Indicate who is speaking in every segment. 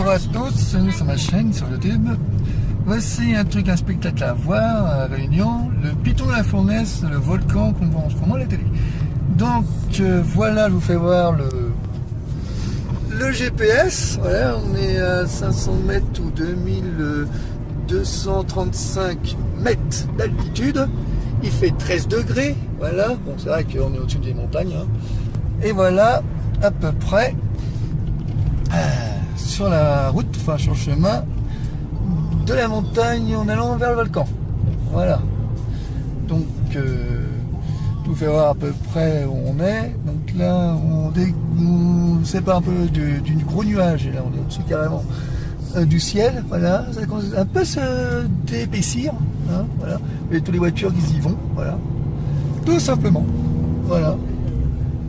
Speaker 1: Bonjour à tous, bienvenue sur ma chaîne sur YouTube. Voici un spectacle à voir à Réunion, le Piton de la Fournaise, le volcan qu'on voit en ce moment à la télé. Donc voilà, je vous fais voir le GPS. Voilà, on est à 500 mètres ou 2235 mètres d'altitude. Il fait 13 degrés, voilà. Bon, c'est vrai qu'on est au-dessus des montagnes. Hein. Et voilà, à peu près, sur la route, enfin sur le chemin de la montagne en allant vers le volcan. Voilà. Donc, je vous fais voir à peu près où on est. Donc là, on sépare un peu du gros nuage. Et là, on est au-dessus carrément du ciel. Voilà. Ça commence un peu se d'épaissir. Hein, voilà. Et toutes les voitures qui y vont. Voilà. Tout simplement. Voilà.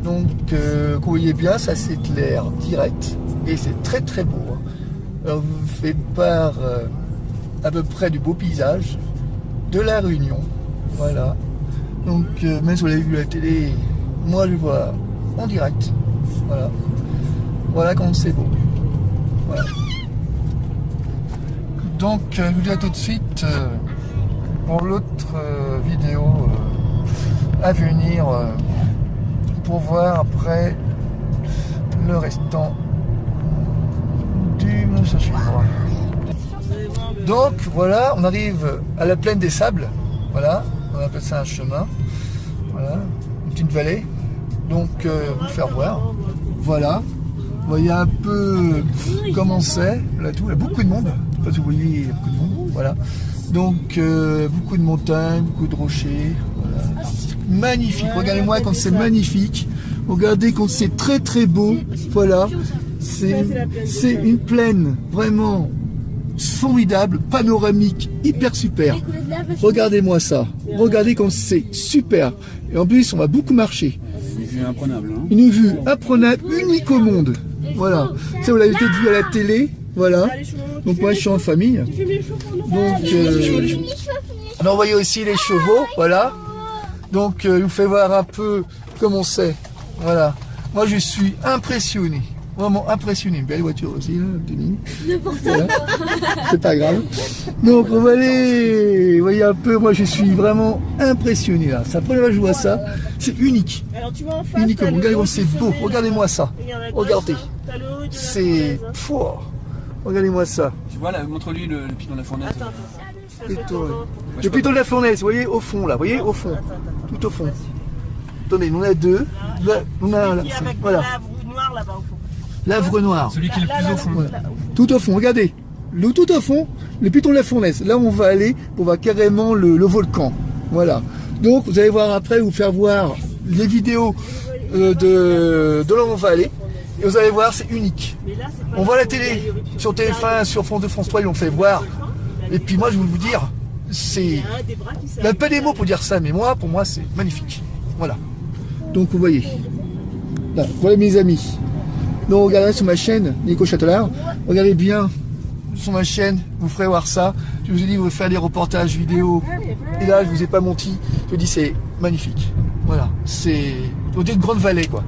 Speaker 1: Donc, vous voyez bien, ça s'éclaire direct. Et c'est très très beau. Hein. Alors, je vous fais part à peu près du beau paysage de la Réunion. Voilà. Donc, même si vous l'avez vu à la télé, moi je le vois en direct. Voilà. Voilà quand c'est beau. Voilà. Donc, je vous dis à tout de suite pour l'autre vidéo à venir pour voir après le restant du Mont-Saint-Chypre. Donc voilà, on arrive à la plaine des sables. Voilà, on appelle ça un chemin. Voilà, une petite vallée. Donc vous faire voir. Voilà, vous voyez un peu comment c'est. Là, tout, il y a beaucoup de monde. Je sais pas si vous voyez, il y a beaucoup de monde. Voilà. Donc beaucoup de montagnes, beaucoup de rochers. Voilà. Magnifique. Regardez-moi quand c'est magnifique. Regardez quand c'est très très beau. Voilà. C'est une plaine vraiment formidable, panoramique, hyper super. Regardez-moi ça. Regardez comme c'est super. Et en plus, on va beaucoup marcher.
Speaker 2: Une vue imprenable. Hein.
Speaker 1: Une vue imprenable, unique au monde. Voilà. Ça, vous l'avez peut-être vu à la télé. Voilà. Donc moi, je suis en famille. Donc, alors, vous voyez aussi les chevaux. Voilà. Donc, je vous fais voir un peu comment c'est. Voilà. Moi, je suis impressionné. Vraiment impressionné. Une belle voiture aussi, là, voilà. C'est pas grave. Donc on va aller, vous voyez un peu, moi je suis vraiment impressionné là. C'est la première fois que je vois ça. C'est unique. Alors, tu vois en face, unique. Regardez comme c'est beau. Regardez-moi ça. Regardez. C'est fort. Regardez-moi ça.
Speaker 2: Tu vois là, montre-lui le piton de la fournaise.
Speaker 1: Le piton de la fournaise, vous voyez au fond là, vous voyez au fond. Tout au fond. Attendez, on a deux. Là, on a un là. Voilà.
Speaker 3: Noir là-bas au fond.
Speaker 1: L'Havre Noir.
Speaker 2: Celui qui est le plus au fond.
Speaker 1: Voilà. Tout au fond, regardez. Tout au fond, le piton de la fournaise. Là, on va aller pour voir carrément le volcan. Voilà. Donc, vous allez voir après, vous faire voir les vidéos de là où on va aller. Et vous allez voir, c'est unique. On voit la télé, sur TF1, sur France 2, France 3, ils l'ont fait voir. Et puis moi, je vais vous dire, c'est... Il n'y a pas des mots pour dire ça, mais moi, pour moi, c'est magnifique. Voilà. Donc, vous voyez. Là, voilà mes amis. Donc regardez sur ma chaîne, Nico Châtelard, regardez bien sur ma chaîne, vous ferez voir ça. Je vous ai dit, vous faire des reportages vidéo. Et là, je vous ai pas menti, je vous dis, c'est magnifique. Voilà, c'est une grande vallée, quoi.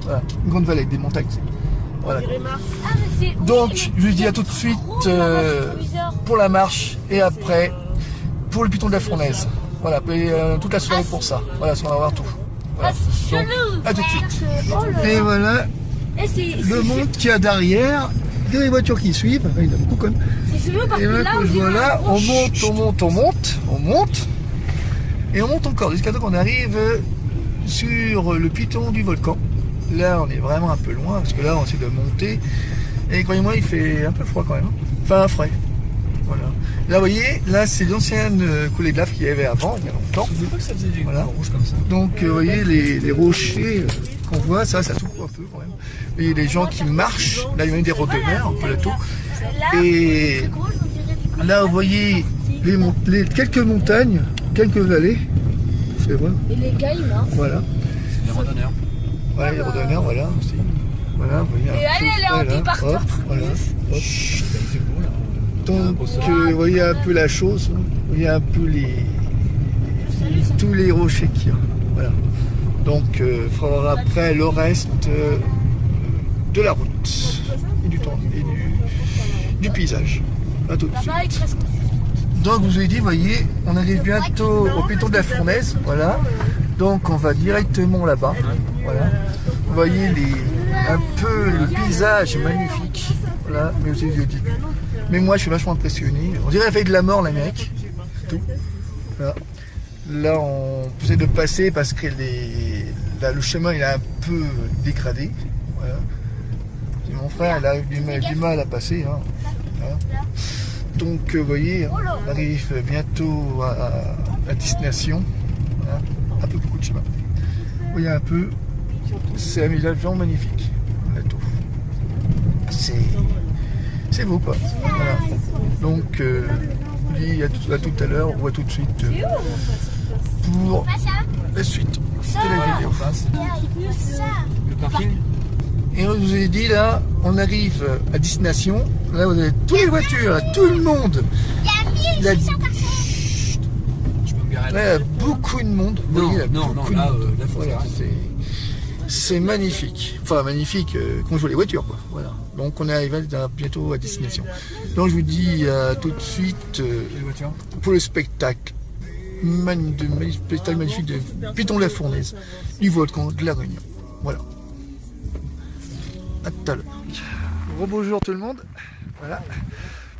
Speaker 1: Voilà, une grande vallée avec des montagnes. Voilà. Donc, je vous dis à tout de suite pour la marche et après pour le piton de la fournaise. Voilà, toute la soirée pour ça. Voilà, on va voir tout. Voilà. Donc, à tout de suite. Et voilà. Le monde qu'il y a derrière, les voitures qui suivent, il y en a beaucoup quand même. Et voilà, on monte, et on monte encore jusqu'à temps qu'on arrive sur le piton du volcan. Là, on est vraiment un peu loin parce que là, on essaie de monter. Et croyez-moi, il fait un peu froid quand même. Enfin, frais. Voilà. Là, vous voyez, là, c'est l'ancienne coulée de lave qu'il y avait avant, il y a longtemps.
Speaker 2: Je ne savais pas que ça faisait du rouge comme ça.
Speaker 1: Donc, vous voyez, les rochers qu'on voit, ça secoue un peu quand même. Vous voyez, les gens qui marchent, là, il y a des randonneurs, un peu le tout. Et là, vous voyez quelques montagnes, quelques vallées. C'est vrai.
Speaker 4: Et les gars, ils marchent.
Speaker 1: Voilà.
Speaker 2: Les randonneurs.
Speaker 1: Ouais, les randonneurs, voilà aussi. Voilà, vous voyez.
Speaker 4: Et elle est en départeur.
Speaker 1: Voilà. Hop.
Speaker 2: C'est beau là.
Speaker 1: Donc, vous voyez un peu la chose, vous voyez un peu tous les rochers qu'il y a. Voilà. Donc, il faudra après le reste de la route et du temps et du paysage. À tout de suite.
Speaker 4: Là-bas, il te reste.
Speaker 1: Donc vous avez dit, voyez, on arrive bientôt au piton de la Fournaise, voilà. Donc on va directement là-bas, voilà. Vous voyez un peu le paysage magnifique, voilà, mais aussi je dis. Mais moi je suis vachement impressionné. On dirait la veille de la mort l'Amérique, tout. Voilà. Là on essaie de passer parce que là, le chemin il est un peu dégradé, voilà. Et mon frère il arrive du mal à passer, hein. Voilà. Donc vous voyez, on arrive bientôt à destination. Voilà. Un peu beaucoup de chemin. Vous voyez un peu, c'est un village vraiment magnifique. C'est beau quoi. Voilà. Donc je dis à tout à l'heure, on voit tout de suite pour la suite de la vidéo.
Speaker 2: Le parking.
Speaker 1: Et je vous ai dit là, on arrive à destination. Là vous avez toutes les voitures, là, tout le monde. Il y a,
Speaker 2: Je peux me garer
Speaker 1: là, il y a beaucoup de monde. Vous voyez, il y a
Speaker 2: non,
Speaker 1: beaucoup
Speaker 2: là,
Speaker 1: de monde.
Speaker 2: là, faut
Speaker 1: Voilà,
Speaker 2: se garer.
Speaker 1: c'est magnifique. Enfin magnifique quand je vois les voitures quoi. Voilà. Donc on est arrivé bientôt à destination. Donc je vous dis tout de suite
Speaker 2: Les voitures.
Speaker 1: pour le spectacle. Spectacle magnifique de Piton de la Fournaise, du volcan de la Réunion. Voilà. À tout à l'heure. Rebonjour tout le monde. Voilà.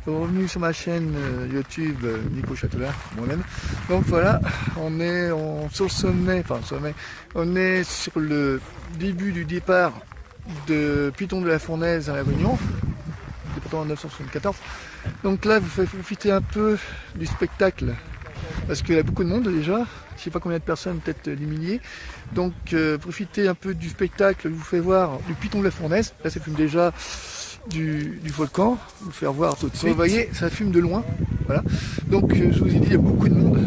Speaker 1: Bienvenue sur ma chaîne YouTube Nico Châtelain, moi-même. Donc voilà, on est sur le sommet, on est sur le début du départ de Piton de la Fournaise à la Réunion, département en 1974. Donc là, vous faites profiter un peu du spectacle, parce qu'il y a beaucoup de monde déjà, je sais pas combien de personnes, peut-être des milliers. Donc profitez un peu du spectacle, je vous fais voir du Piton de la Fournaise. Là, ça fume déjà du volcan, je vais vous faire voir tout de suite. Vous voyez, ça fume de loin. Voilà. Donc je vous ai dit, il y a beaucoup de monde.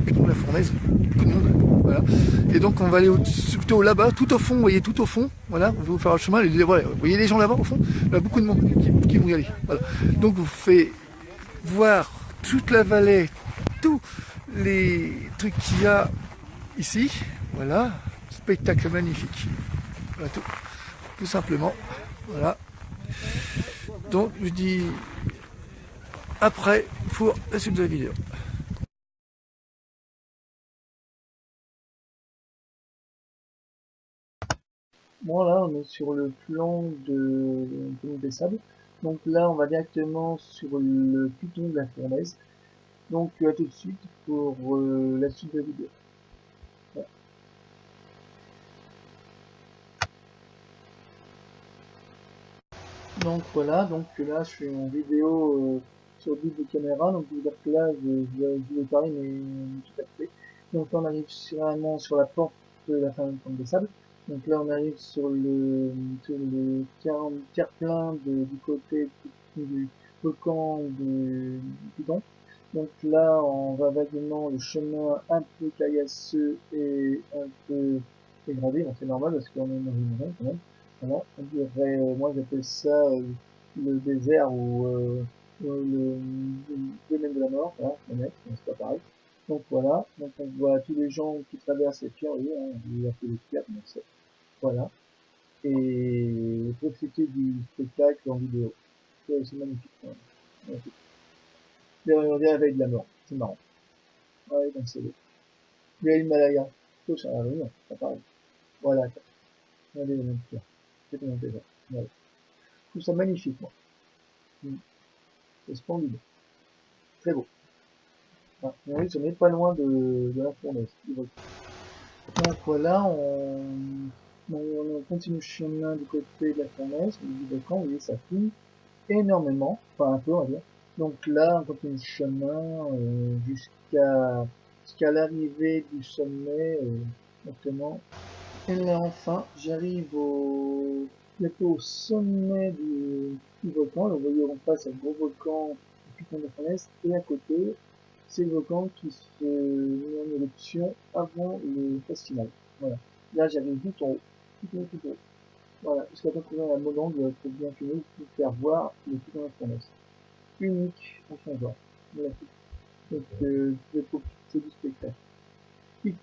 Speaker 1: Piton de la Fournaise, beaucoup de monde. Voilà. Et donc on va aller plutôt là-bas, tout au fond, vous voyez, tout au fond. Voilà, on va vous faire le chemin. Voilà. Vous voyez les gens là-bas au fond, il y a beaucoup de monde qui vont y aller. Voilà. Donc vous faites voir toute la vallée, tous les trucs qu'il y a ici. Voilà, spectacle magnifique. Voilà tout simplement. Voilà. Donc je dis après pour la suite de la vidéo. Bon là on est sur le flanc de des Sables. Donc là on va directement sur le Piton de la Fournaise. Donc à tout de suite pour la suite de la vidéo. Voilà. Donc voilà, donc là je fais une vidéo sur double caméra, donc je veux dire que là je vais parler mais tout à fait. Donc là on arrive vraiment sur la porte de la fin des Sables. Donc là on arrive sur le terre-plein du côté du volcan du Piton. Donc là on va vaguement le chemin un peu caillasseux et un peu dégradé, donc c'est normal parce qu'on est dans une région quand même. Voilà, on dirait, moi j'appelle ça le désert ou le domaine de la mort, voilà, c'est pas pareil. Donc voilà, donc on voit tous les gens qui traversent les pierres, oui, hein, il y a que les pierres, donc c'est, voilà. Et profiter du spectacle en vidéo. C'est magnifique, quand même. Magnifique. On dirait la veille de la mort, c'est marrant. Ouais, donc c'est beau. Il y a l'Himalaya, tout ça, oui, non, c'est pas pareil. Voilà, regardez les mêmes pierres. C'est mon désert. Voilà. Je trouve ça magnifique, moi. C'est splendide. Très beau. Ah, oui, on n'est pas loin de la fournaise. Donc voilà, on continue le chemin du côté de la fournaise, du volcan, vous voyez, ça fume énormément, enfin un peu, on va dire. Donc là, on continue le chemin jusqu'à l'arrivée du sommet, exactement. Et là, enfin, j'arrive bientôt au sommet du volcan. Là, vous voyez en face, un gros volcan du Piton de la Fournaise, et à côté, c'est le volcan qui se met en éruption avant le festival. Voilà. Là, j'arrive tout en haut. Tout en haut, tout en haut. Voilà. Jusqu'à trouver un bon angle pour bien filmer, pour faire voir le Piton de la Fournaise. Unique en son genre. Voilà. Donc, je vais profiter du spectacle.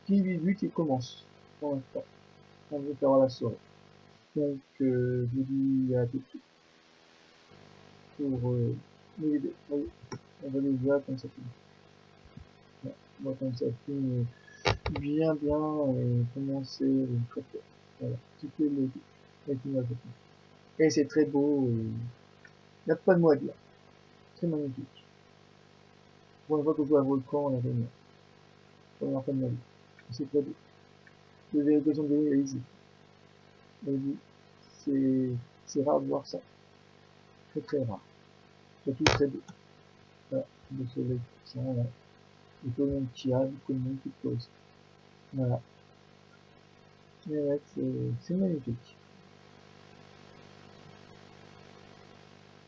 Speaker 1: Qui commence, pour l'instant. On veut faire la soirée.
Speaker 3: Donc, je vous dis à tout de suite pour les vidéos. Voyez, on voit déjà comme ça finit. Voilà, on voit comme ça finit bien, comment c'est très fort. Voilà, tout est logique avec une image de fond. Et c'est très beau, il n'y a pas de mot à dire. C'est magnifique. Pour une fois que je vois un volcan, on a gagné. Première fois de ma vie. C'est très beau. Les vérités sont bien réalisées. C'est rare de voir ça. Très très rare. Surtout très beau. Voilà, le soleil, ça, là. Le colon qui a, le colon qui pose. Voilà. Mais ouais, c'est magnifique.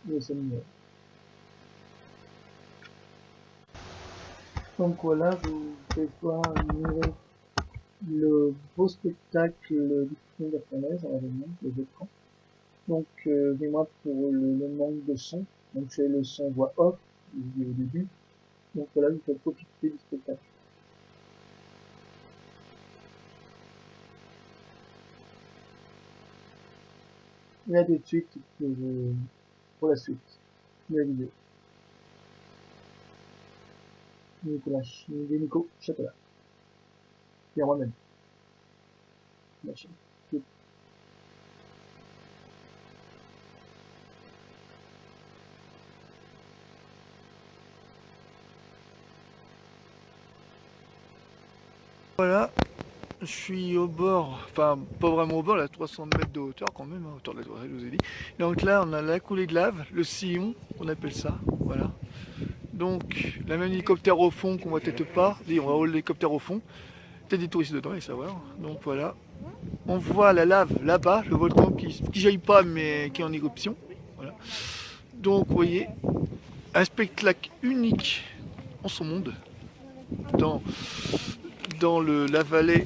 Speaker 3: Le sommet. Donc voilà, je vous fais voir le beau spectacle du Piton de la Fournaise à l'avènement, les écrans. Donc, dis-moi pour le manque de son. Donc, c'est le son voix off, je vous dis au début. Donc voilà, vous faites profiter du spectacle. Et à tout de suite pour la suite de la vidéo. Nico Chatola. Et moi-même. La chaîne.
Speaker 1: Voilà, je suis au bord, enfin pas vraiment au bord, là 300 mètres de hauteur quand même, hauteur de la tourelle, je vous ai dit. Donc là on a la coulée de lave, le sillon, on appelle ça, voilà. Donc la même hélicoptère au fond qu'on voit peut-être pas, on va rouler l'hélicoptère au fond, peut-être des touristes dedans, et savoir. Donc voilà, on voit la lave là-bas, le volcan qui jaillit pas mais qui est en éruption, voilà. Donc vous voyez, un spectacle unique en son monde, dans la vallée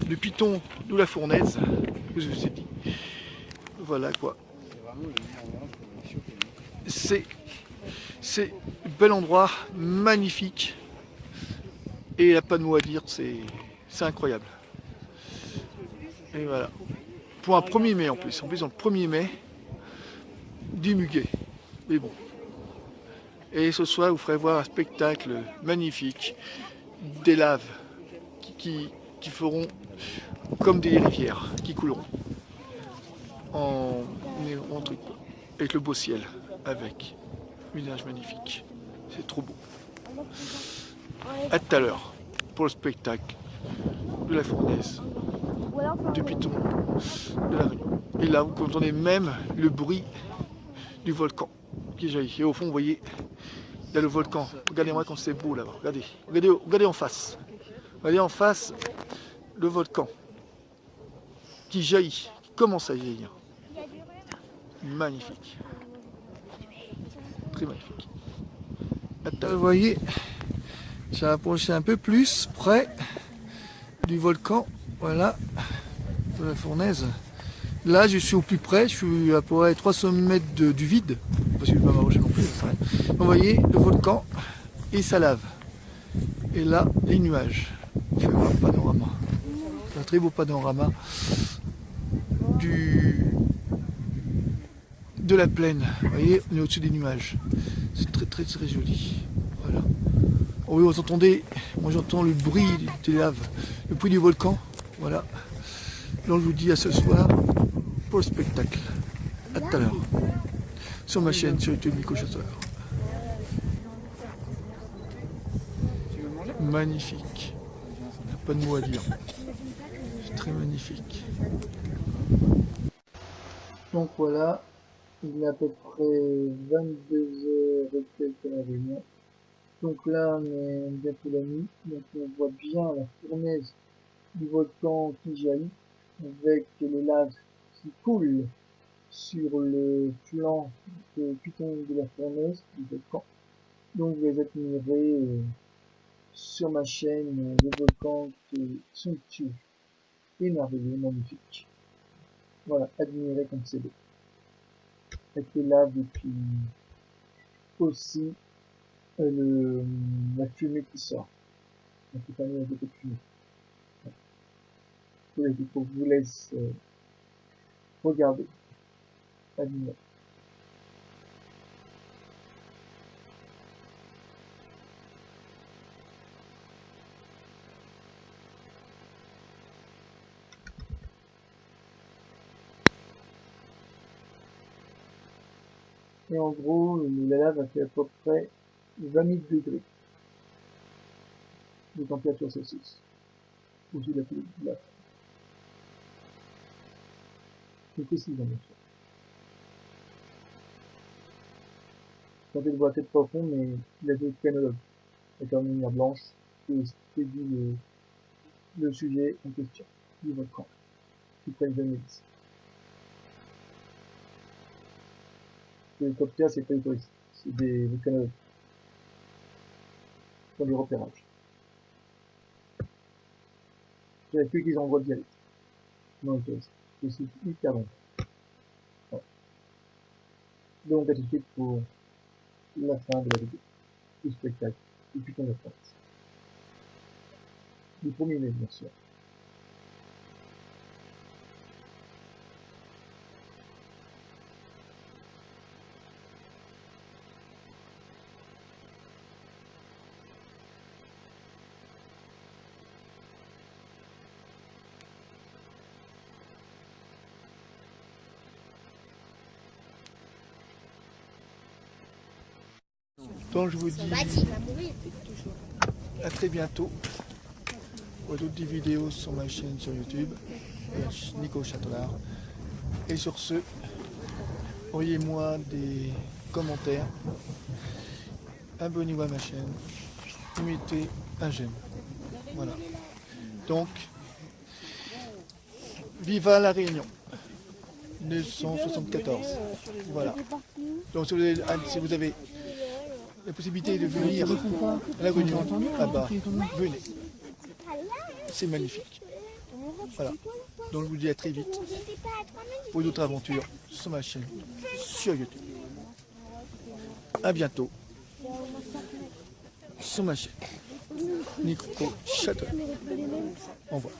Speaker 1: du Piton de la Fournaise, que je vous ai dit. Voilà quoi. C'est un bel endroit, magnifique. Et il n'y a pas de mots à dire, c'est incroyable. Et voilà. Pour un 1er mai en plus. En plus, dans le 1er mai, du muguet. Mais bon. Et ce soir, vous ferez voir un spectacle magnifique. Des laves qui feront comme des rivières, qui couleront. En truc, avec le beau ciel, avec un village magnifique. C'est trop beau. À tout à l'heure pour le spectacle de la Fournaise, du Piton, de la Réunion. Et là, vous entendez même le bruit du volcan qui jaillit. Et au fond, vous voyez, il y a le volcan. Regardez-moi quand c'est beau là-bas. Regardez, regardez en face. Regardez en face le volcan qui jaillit, qui commence à jaillir. Magnifique. Très magnifique. Vous voyez, j'ai approché un peu plus près du volcan, voilà, de la Fournaise. Là, je suis au plus près, je suis à peu près 300 mètres du vide, parce que je ne vais pas m'approcher non plus. Vous voyez le volcan et sa lave. Et là, les nuages. On fait voir un panorama. C'est un très beau panorama de la plaine. Vous voyez, on est au-dessus des nuages. C'est très très très joli. Voilà. Oh oui, vous entendez, moi j'entends le bruit des laves, le bruit du volcan. Voilà. Donc je vous dis à ce soir pour le spectacle. À tout à l'heure. Sur ma chaîne, sur YouTube Nico Chatola. Magnifique. Il n'y a pas de mots à dire. C'est très magnifique.
Speaker 3: Donc voilà, il est à peu près 22h et quelques à la réunion. Donc là, on est bientôt la nuit, donc on voit bien la fournaise du volcan qui jaillit, avec les laves qui coulent sur le flanc de Piton de la Fournaise du volcan. Donc vous les admirez sur ma chaîne, le volcan qui est somptueux et merveilleux, magnifique. Voilà, admirez comme c'est beau. Avec les laves et puis aussi la fumée qui sort. Donc c'est un peu de fumée. Je vous laisse Regardez. Admirez. Et en gros, la lave a fait à peu près 20 000 degrés de température Celsius au-dessus de la couche de la Terre. C'est possible, bien sûr. Vous ne le voit peut-être pas au fond, mais il a des canologues avec une lumière blanche qui dit le sujet en question du volcan qui prennent jamais ici. L'hélicoptère, c'est pas des touristes, c'est des canologues. Pour du repérage. C'est la pluie qu'ils envoient direct. Non, les touristes. Et c'est hyper long. Voilà. Donc, à tout de suite pour la fin de la vidéo, du spectacle, et puis qu'on attend. Du 1er mai, bien sûr.
Speaker 1: Donc je vous dis
Speaker 4: Bah, il va mourir.
Speaker 1: à très bientôt pour d'autres vidéos sur ma chaîne sur YouTube, Nico Châtelard. Et sur ce, envoyez-moi des commentaires, abonnez-vous à ma chaîne et mettez un j'aime. Voilà. Donc, viva la Réunion 974. Voilà. Donc si vous avez la possibilité de venir à la Réunion, là-bas, venez. C'est magnifique. Voilà. Donc je vous dis à très vite pour d'autres aventures sur ma chaîne, sur YouTube. À bientôt sur ma chaîne. Nico Château. Au revoir.